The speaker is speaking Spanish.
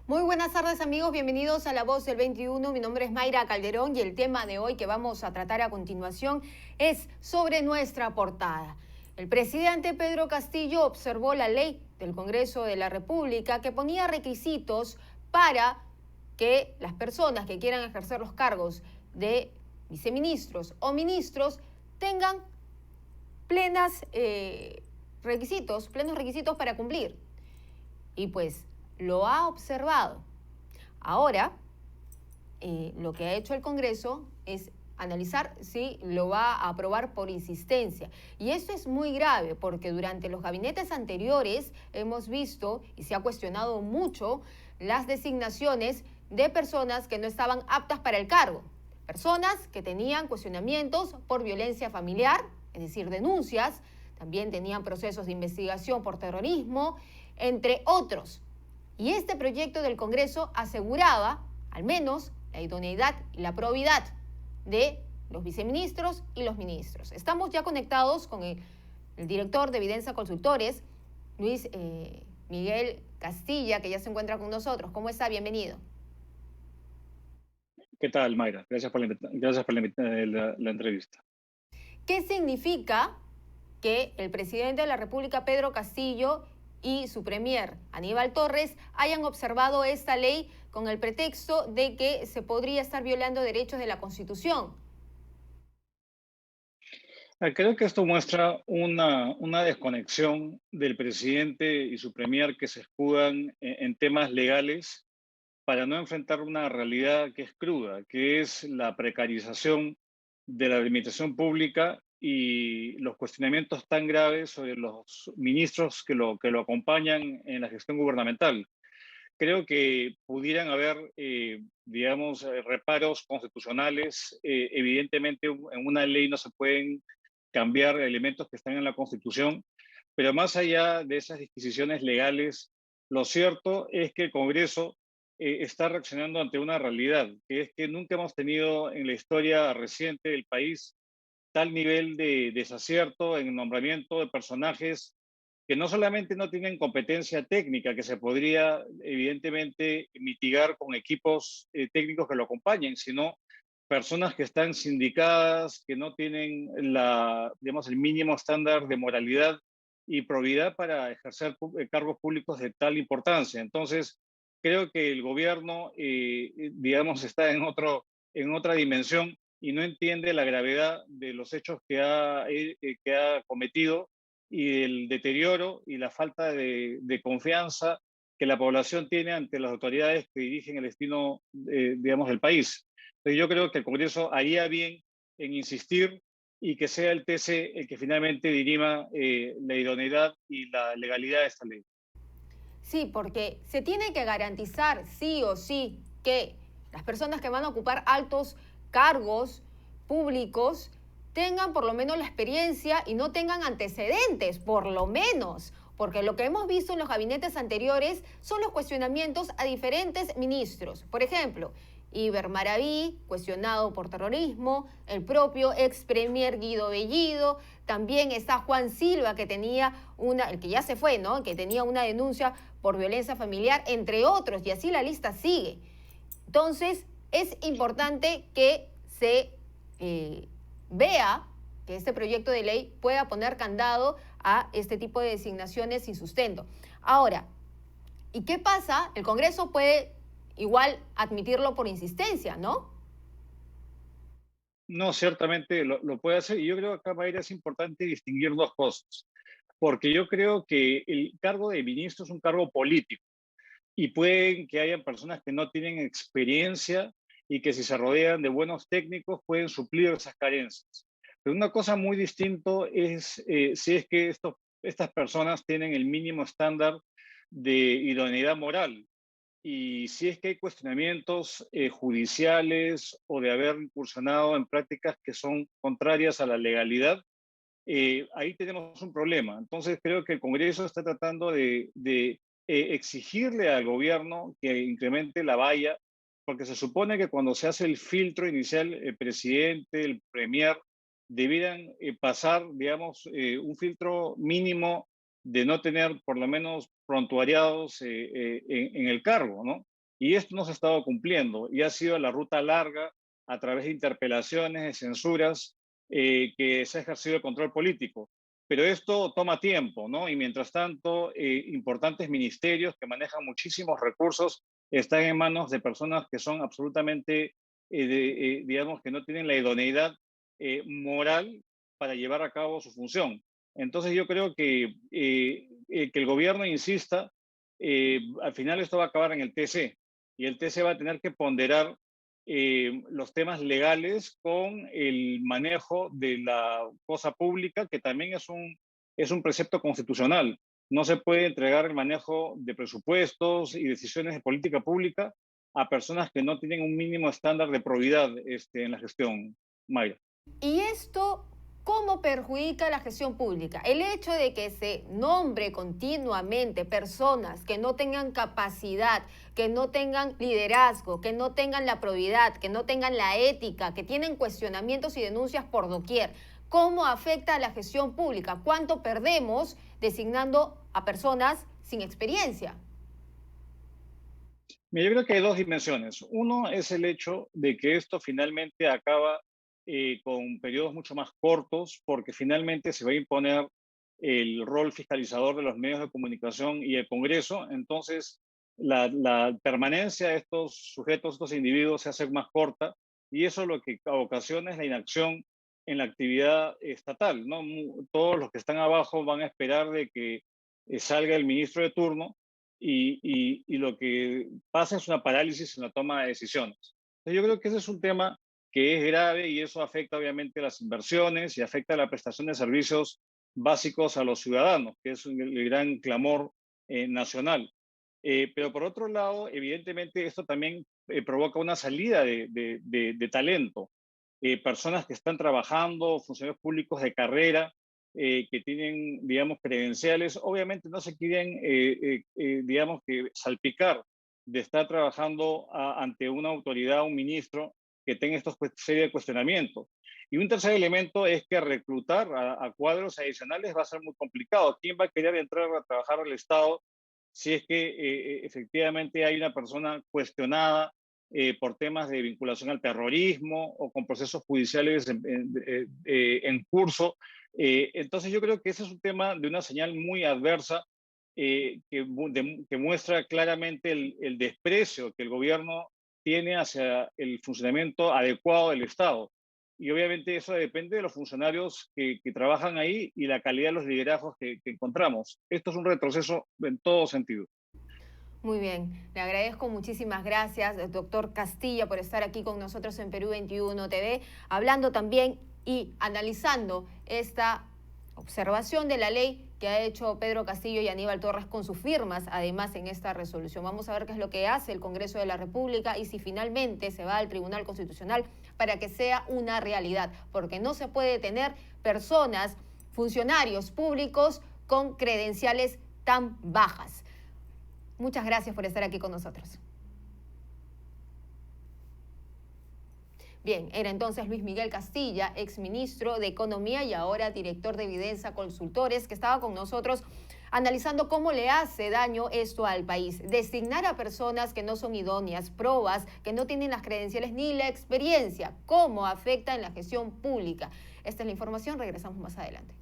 Muy buenas tardes amigos, bienvenidos a La Voz del 21. Mi nombre es Mayra Calderón y el tema de hoy que vamos a tratar a continuación es sobre nuestra portada. El presidente Pedro Castillo observó la ley del Congreso de la República que ponía requisitos para que las personas que quieran ejercer los cargos de viceministros o ministros tengan plenos requisitos para cumplir. Y pues lo ha observado. Ahora, lo que ha hecho el Congreso es analizar si lo va a aprobar por insistencia. Y esto es muy grave porque durante los gabinetes anteriores hemos visto y se ha cuestionado mucho las designaciones de personas que no estaban aptas para el cargo. Personas que tenían cuestionamientos por violencia familiar, es decir, denuncias, también tenían procesos de investigación por terrorismo, entre otros. Y este proyecto del Congreso aseguraba, al menos, la idoneidad y la probidad de los viceministros y los ministros. Estamos ya conectados con el director de Evidencia Consultores, Luis Miguel Castilla, que ya se encuentra con nosotros. ¿Cómo está? Bienvenido. ¿Qué tal, Mayra? Gracias por la entrevista. ¿Qué significa que el presidente de la República, Pedro Castillo, y su premier, Aníbal Torres, hayan observado esta ley con el pretexto de que se podría estar violando derechos de la Constitución? Creo que esto muestra una desconexión del presidente y su premier que se escudan en temas legales para no enfrentar una realidad que es cruda, que es la precarización de la administración pública y los cuestionamientos tan graves sobre los ministros que lo acompañan en la gestión gubernamental. Creo que pudieran haber, digamos, reparos constitucionales. Evidentemente, en una ley no se pueden cambiar elementos que están en la Constitución, pero más allá de esas disquisiciones legales, lo cierto es que el Congreso está reaccionando ante una realidad, que es que nunca hemos tenido en la historia reciente del país tal nivel de desacierto en el nombramiento de personajes que no solamente no tienen competencia técnica, que se podría evidentemente mitigar con equipos técnicos que lo acompañen, sino personas que están sindicadas, que no tienen digamos, el mínimo estándar de moralidad y probidad para ejercer cargos públicos de tal importancia. Entonces, creo que el gobierno, digamos, está en otra dimensión y no entiende la gravedad de los hechos que ha cometido y el deterioro y la falta de confianza que la población tiene ante las autoridades que dirigen el destino, digamos, del país. Entonces yo creo que el Congreso haría bien en insistir y que sea el TC el que finalmente dirima la idoneidad y la legalidad de esta ley. Sí, porque se tiene que garantizar sí o sí que las personas que van a ocupar altos cargos públicos tengan por lo menos la experiencia y no tengan antecedentes, por lo menos. Porque lo que hemos visto en los gabinetes anteriores son los cuestionamientos a diferentes ministros. Por ejemplo, Iber Maraví, cuestionado por terrorismo, el propio ex premier Guido Bellido, también está Juan Silva, que tenía el que ya se fue, ¿no? Que tenía una denuncia por violencia familiar, entre otros, y así la lista sigue. Entonces, es importante que se vea que este proyecto de ley pueda poner candado a este tipo de designaciones sin sustento. Ahora, ¿y qué pasa? El Congreso puede igual admitirlo por insistencia, ¿no? No, ciertamente lo puede hacer y yo creo que acá, Mayra, es importante distinguir dos cosas, porque yo creo que el cargo de ministro es un cargo político y pueden que hayan personas que no tienen experiencia y que si se rodean de buenos técnicos pueden suplir esas carencias. Pero una cosa muy distinto es si es que estas personas tienen el mínimo estándar de idoneidad moral y si es que hay cuestionamientos judiciales o de haber incursionado en prácticas que son contrarias a la legalidad, ahí tenemos un problema. Entonces creo que el Congreso está tratando de exigirle al gobierno que incremente la valla, porque se supone que cuando se hace el filtro inicial, el presidente, el premier, debieran pasar, digamos, un filtro mínimo de no tener por lo menos prontuariados en el cargo, ¿no? Y esto no se ha estado cumpliendo y ha sido la ruta larga a través de interpelaciones, de censuras, que se ha ejercido el control político. Pero esto toma tiempo, ¿no? Y mientras tanto, importantes ministerios que manejan muchísimos recursos están en manos de personas que son absolutamente, digamos, que no tienen la idoneidad moral para llevar a cabo su función. Entonces yo creo que el gobierno insista, al final esto va a acabar en el TC y el TC va a tener que ponderar los temas legales con el manejo de la cosa pública, que también es un precepto constitucional. No se puede entregar el manejo de presupuestos y decisiones de política pública a personas que no tienen un mínimo estándar de probidad en la gestión, Mayra. Y esto, ¿cómo perjudica la gestión pública? El hecho de que se nombre continuamente personas que no tengan capacidad, que no tengan liderazgo, que no tengan la probidad, que no tengan la ética, que tienen cuestionamientos y denuncias por doquier. ¿Cómo afecta a la gestión pública? ¿Cuánto perdemos designando a personas sin experiencia? Mira, yo creo que hay dos dimensiones. Uno es el hecho de que esto finalmente acaba con periodos mucho más cortos, porque finalmente se va a imponer el rol fiscalizador de los medios de comunicación y el Congreso. Entonces, la permanencia de estos sujetos, estos individuos, se hace más corta y eso lo que ocasiona es la inacción en la actividad estatal, ¿no? Todos los que están abajo van a esperar de que salga el ministro de turno y lo que pasa es una parálisis en la toma de decisiones. Entonces, yo creo que ese es un tema que es grave y eso afecta obviamente las inversiones y afecta la prestación de servicios básicos a los ciudadanos, que es el gran clamor nacional. Pero por otro lado, evidentemente esto también provoca una salida de talento. Personas que están trabajando, funcionarios públicos de carrera, que tienen, digamos, credenciales, obviamente no se quieren, digamos, que salpicar de estar trabajando ante una autoridad, un ministro, que tenga estos serie de cuestionamientos. Y un tercer elemento es que reclutar a cuadros adicionales va a ser muy complicado. ¿Quién va a querer entrar a trabajar al Estado si es que efectivamente hay una persona cuestionada por temas de vinculación al terrorismo o con procesos judiciales en curso? Entonces yo creo que ese es un tema de una señal muy adversa que muestra claramente el desprecio que el gobierno tiene hacia el funcionamiento adecuado del Estado. Y obviamente eso depende de los funcionarios que trabajan ahí y la calidad de los liderazgos que encontramos. Esto es un retroceso en todo sentido. Muy bien, le agradezco muchísimas gracias, doctor Castilla, por estar aquí con nosotros en Perú 21 TV, hablando también y analizando esta observación de la ley que ha hecho Pedro Castillo y Aníbal Torres con sus firmas, además en esta resolución. Vamos a ver qué es lo que hace el Congreso de la República y si finalmente se va al Tribunal Constitucional para que sea una realidad, porque no se puede tener personas, funcionarios públicos con credenciales tan bajas. Muchas gracias por estar aquí con nosotros. Bien, era entonces Luis Miguel Castilla, exministro de Economía y ahora director de Evidenza Consultores, que estaba con nosotros analizando cómo le hace daño esto al país. Designar a personas que no son idóneas, probas, que no tienen las credenciales ni la experiencia, cómo afecta en la gestión pública. Esta es la información, regresamos más adelante.